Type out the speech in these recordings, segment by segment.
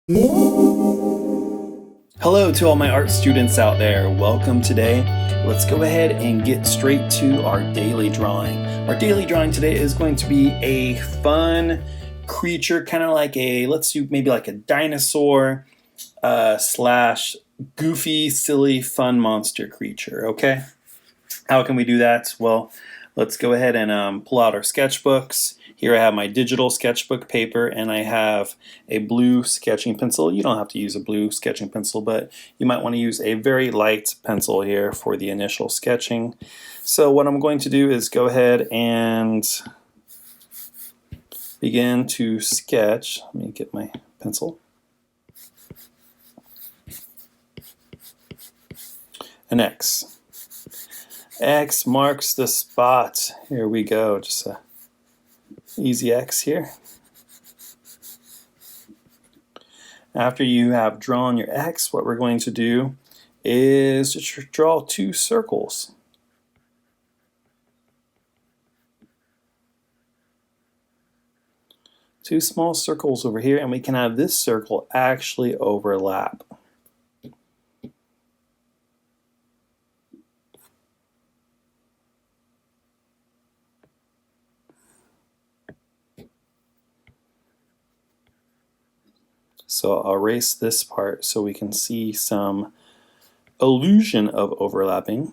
Hello to all my art students out there. Welcome today. Let's go ahead and get straight to our daily drawing. Our daily drawing today is going to be a fun creature, kind of like let's do maybe like a dinosaur slash goofy, silly, fun monster creature, okay? How can we do that? Well, let's go ahead and pull out our sketchbooks. Here I have my digital sketchbook paper and I have a blue sketching pencil. You don't have to use a blue sketching pencil, but you might want to use a very light pencil here for the initial sketching. So what I'm going to do is go ahead and begin to sketch. Let me get my pencil. An X. X marks the spot. Here we go. Just a easy X here. After you have drawn your X, what we're going to do is just draw two circles. Two small circles over here, and we can have this circle actually overlap. So I'll erase this part so we can see some illusion of overlapping.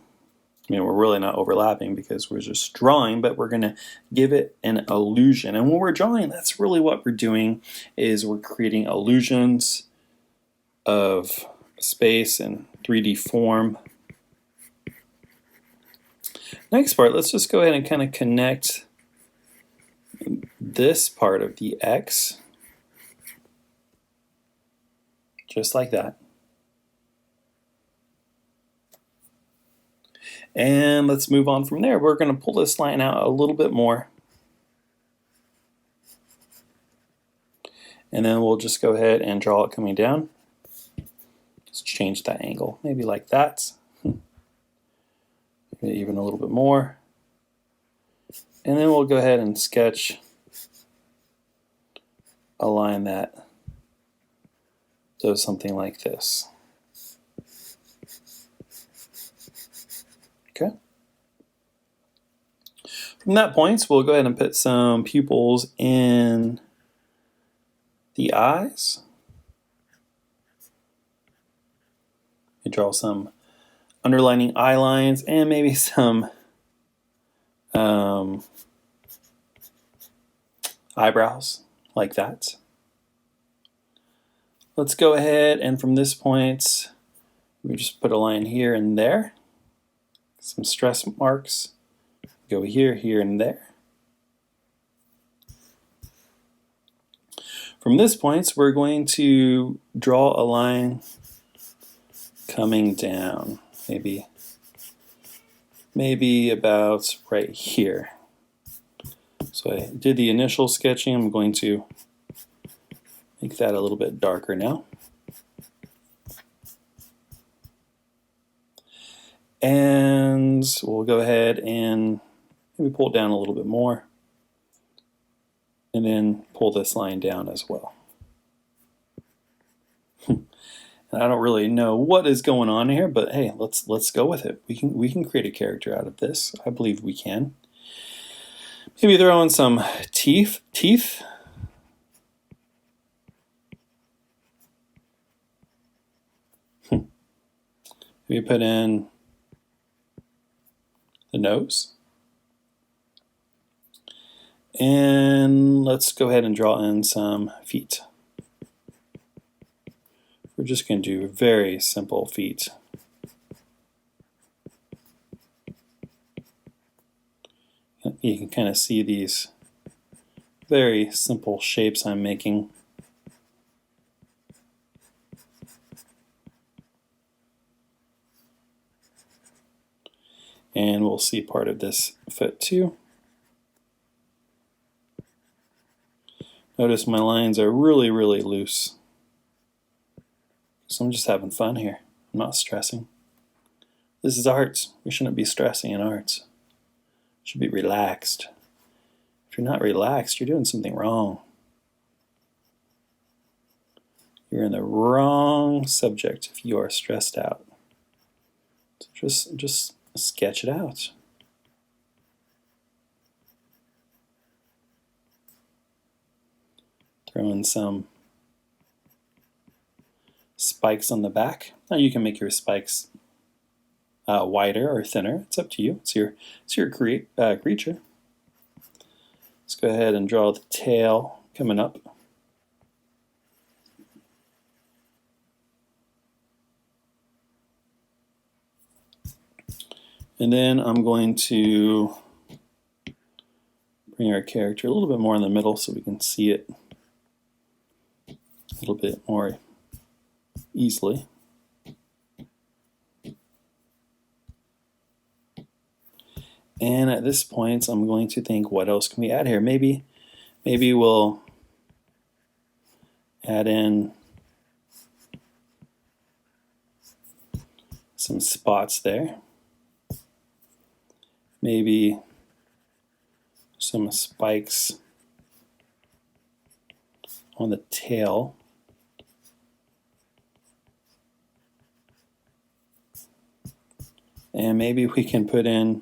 I mean, we're really not overlapping because we're just drawing, but we're going to give it an illusion. And when we're drawing, that's really what we're doing, is we're creating illusions of space and 3D form. Next part, let's just go ahead and kind of connect this part of the X, just like that. And let's move on from there. We're going to pull this line out a little bit more. And then we'll just go ahead and draw it coming down. Let's change that angle, maybe like that. Maybe even a little bit more. And then we'll go ahead and sketch a line that does something like this. Okay. From that point, we'll go ahead and put some pupils in the eyes. We draw some underlining eye lines and maybe some eyebrows like that. Let's go ahead and from this point, we just put a line here and there. Some stress marks. Go here, here, and there. From this point, we're going to draw a line coming down, maybe about right here. So I did the initial sketching. I'm going to make that a little bit darker now. And we'll go ahead and maybe pull it down a little bit more. And then pull this line down as well. And I don't really know what is going on here, but hey, let's go with it. We can create a character out of this. I believe we can. Maybe throw in some teeth. Maybe put in the nose. And let's go ahead and draw in some feet. We're just going to do very simple feet. You can kind of see these very simple shapes I'm making. And we'll see part of this foot too. Notice my lines are really, really loose. So I'm just having fun here. I'm not stressing. This is arts. We shouldn't be stressing in arts. We should be relaxed. If you're not relaxed, you're doing something wrong. You're in the wrong subject if you are stressed out. So just sketch it out. Throw in some spikes on the back. Now you can make your spikes wider or thinner. It's up to you. It's your creature. Let's go ahead and draw the tail coming up. And then I'm going to bring our character a little bit more in the middle so we can see it a little bit more easily. And at this point, I'm going to think, what else can we add here? Maybe we'll add in some spots there. Maybe some spikes on the tail. And maybe we can put in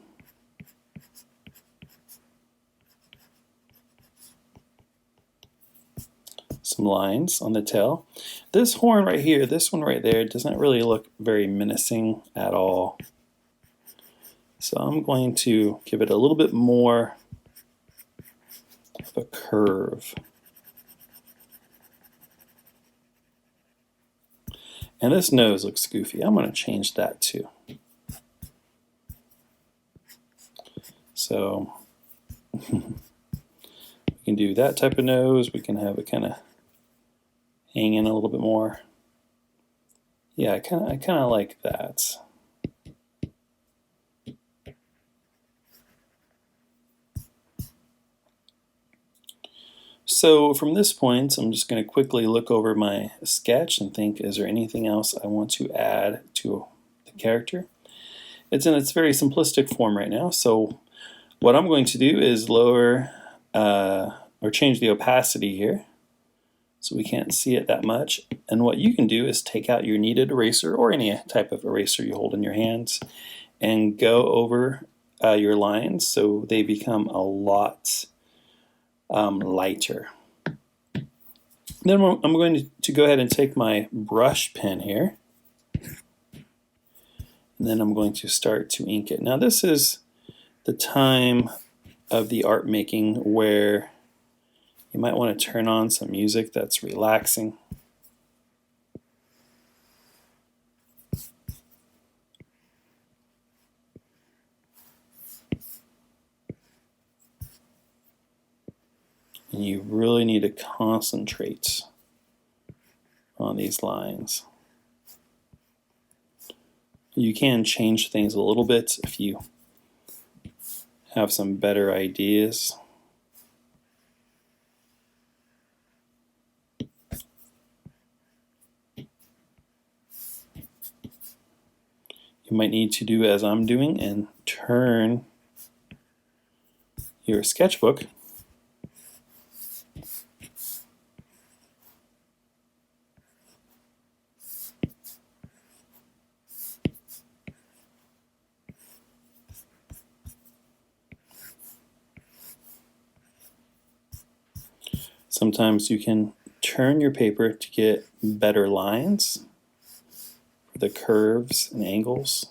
some lines on the tail. This horn right here, this one right there, doesn't really look very menacing at all. So I'm going to give it a little bit more of a curve. And this nose looks goofy. I'm going to change that too. So we can do that type of nose. We can have it kind of hang in a little bit more. Yeah, I kind of like that. So from this point, I'm just going to quickly look over my sketch and think, is there anything else I want to add to the character? It's in its very simplistic form right now. So what I'm going to do is lower or change the opacity here so we can't see it that much. And what you can do is take out your kneaded eraser or any type of eraser you hold in your hands and go over your lines so they become a lot lighter. Then I'm going to go ahead and take my brush pen here, and then I'm going to start to ink it. Now this is the time of the art making where you might want to turn on some music that's relaxing. And you really need to concentrate on these lines. You can change things a little bit if you have some better ideas. You might need to do as I'm doing and turn your sketchbook Sometimes you can turn your paper to get better lines for the curves and angles.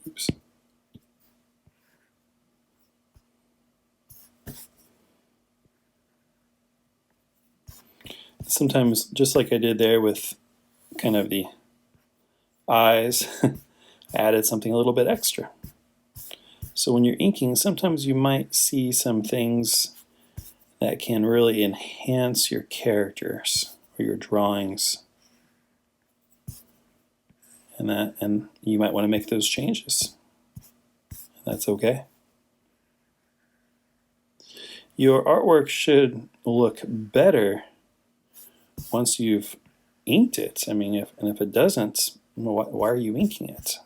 Oops. Sometimes, just like I did there with kind of the eyes, I added something a little bit extra. So when you're inking, sometimes you might see some things that can really enhance your characters or your drawings. And you might want to make those changes. That's okay. Your artwork should look better once you've inked it. I mean, if it doesn't, why are you inking it?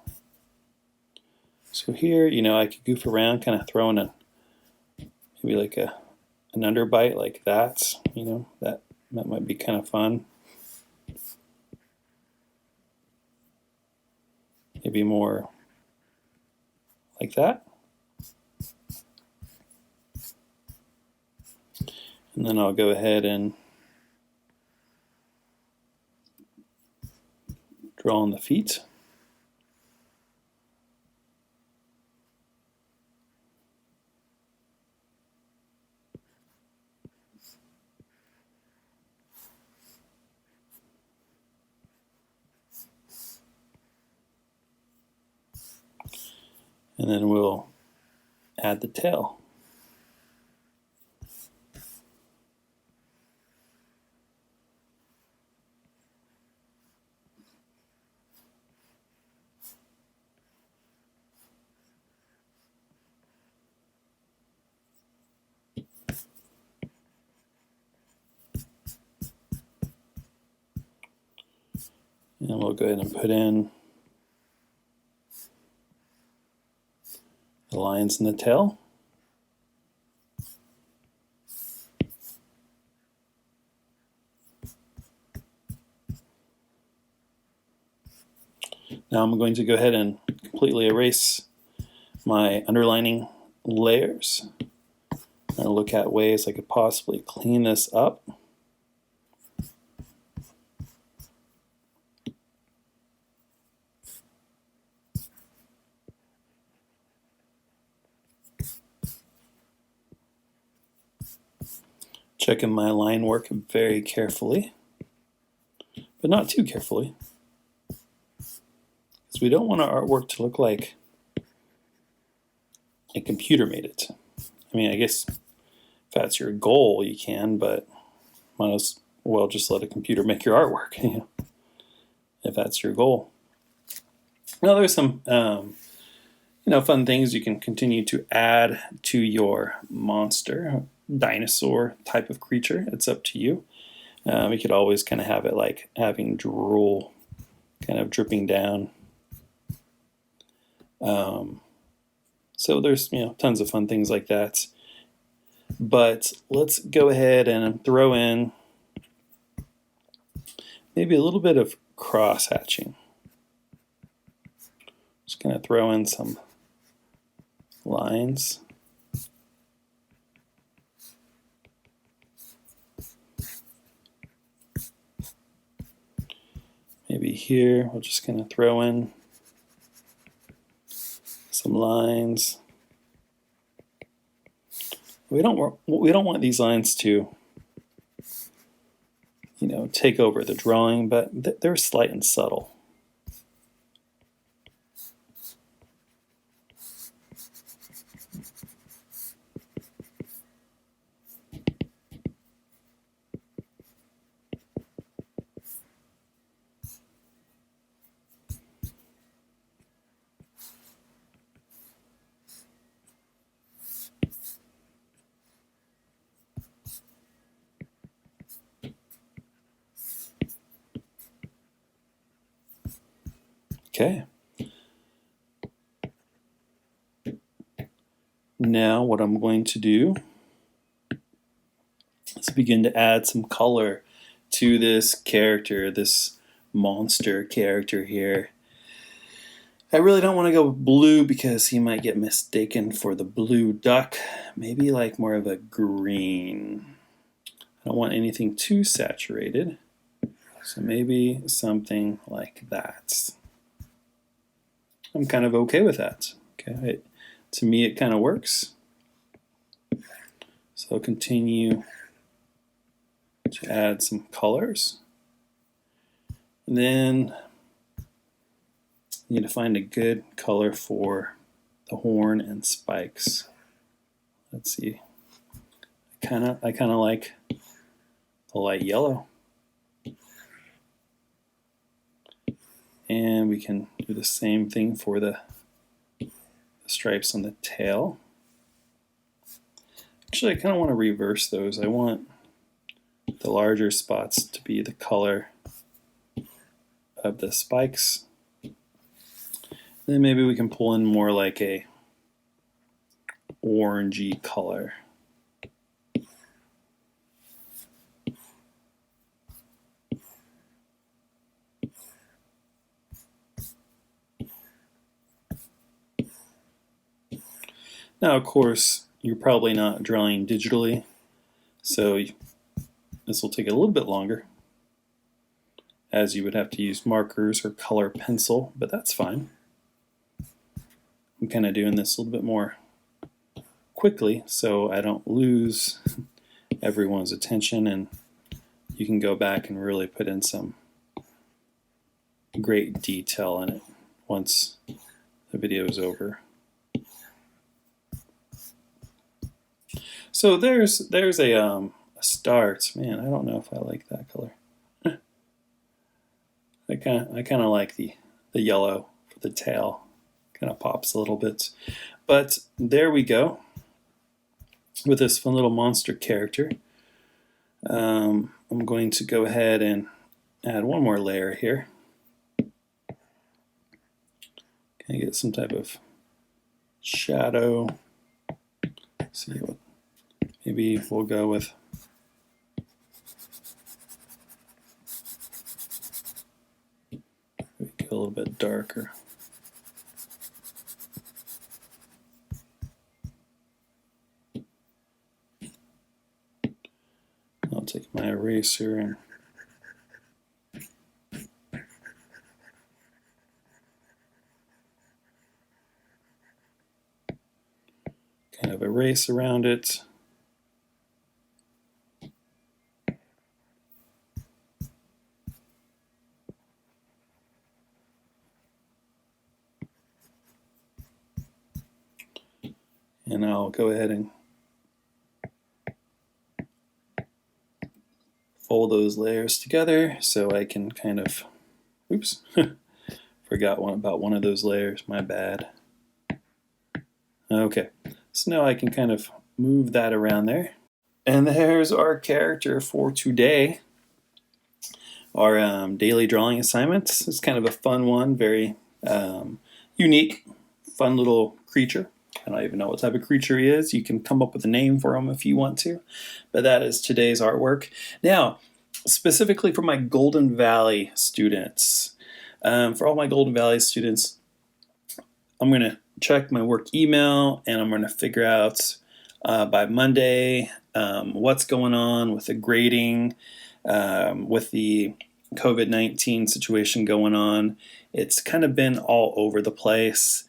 So here, I could goof around, kind of throwing maybe like an underbite like that. That might be kind of fun. Maybe more like that. And then I'll go ahead and draw on the feet. And then we'll add the tail. And we'll go ahead and put in the lines in the tail. Now I'm going to go ahead and completely erase my underlining layers. I'm going to look at ways I could possibly clean this up. Checking my line work very carefully, but not too carefully, because we don't want our artwork to look like a computer made it. I mean, I guess if that's your goal, you can, but might as well just let a computer make your artwork, if that's your goal. Now there's some fun things you can continue to add to your monster, dinosaur type of creature. It's up to you. We could always kind of have it like having drool kind of dripping down. So there's tons of fun things like that. But let's go ahead and throw in maybe a little bit of cross hatching. Just going to throw in some lines. Maybe here we'll just kind of throw in some lines. We don't want these lines to take over the drawing, but they're slight and subtle. Okay. Now what I'm going to do is begin to add some color to this character, this monster character here. I really don't want to go blue because he might get mistaken for the blue duck. Maybe like more of a green. I don't want anything too saturated. So maybe something like that. I'm kind of okay with that. Okay, to me it kind of works. So I'll continue to add some colors. And then you need to find a good color for the horn and spikes. Let's see. I kind of like the light yellow. And we can do the same thing for the stripes on the tail. Actually, I kind of want to reverse those. I want the larger spots to be the color of the spikes. Then maybe we can pull in more like a orangey color. Now, of course, you're probably not drawing digitally, so this will take a little bit longer, as you would have to use markers or color pencil, but that's fine. I'm kind of doing this a little bit more quickly so I don't lose everyone's attention, and you can go back and really put in some great detail in it once the video is over. So there's a start. Man, I don't know if I like that color. I kind of like the yellow for the tail. Kind of pops a little bit. But there we go with this fun little monster character. I'm going to go ahead and add one more layer here. Can I get some type of shadow? Let's see what. Maybe we'll go with a little bit darker. I'll take my eraser and kind of erase around it. And I'll go ahead and fold those layers together so I can kind of, oops, forgot about one of those layers, my bad. Okay, so now I can kind of move that around there. And there's our character for today. Our daily drawing assignments. It's kind of a fun one, very unique, fun little creature. I don't even know what type of creature he is. You can come up with a name for him if you want to. But that is today's artwork. Now, specifically for my Golden Valley students, for all my Golden Valley students, I'm going to check my work email and I'm going to figure out by Monday what's going on with the grading, with the COVID-19 situation going on. It's kind of been all over the place.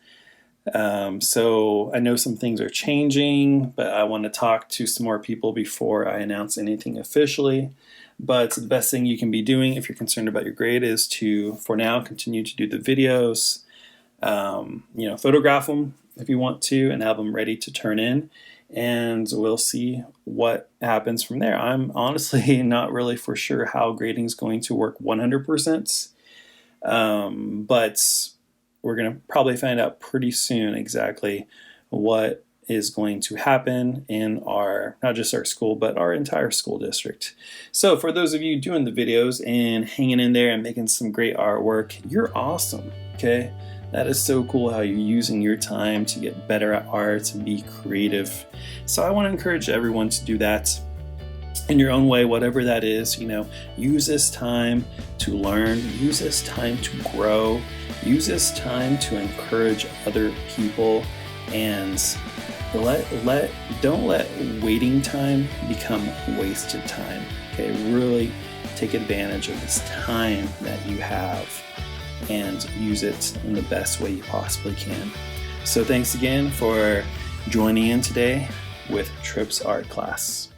So I know some things are changing, but I want to talk to some more people before I announce anything officially. But the best thing you can be doing if you're concerned about your grade is to, for now, continue to do the videos, photograph them if you want to and have them ready to turn in. And we'll see what happens from there. I'm honestly not really for sure how grading is going to work 100%, but we're going to probably find out pretty soon exactly what is going to happen in our, not just our school, but our entire school district. So for those of you doing the videos and hanging in there and making some great artwork, you're awesome, okay? That is so cool how you're using your time to get better at art and be creative. So I want to encourage everyone to do that in your own way, whatever that is. Use this time to learn, use this time to grow, use this time to encourage other people, and don't let waiting time become wasted time. Okay, really take advantage of this time that you have and use it in the best way you possibly can. So thanks again for joining in today with Tripp's art class.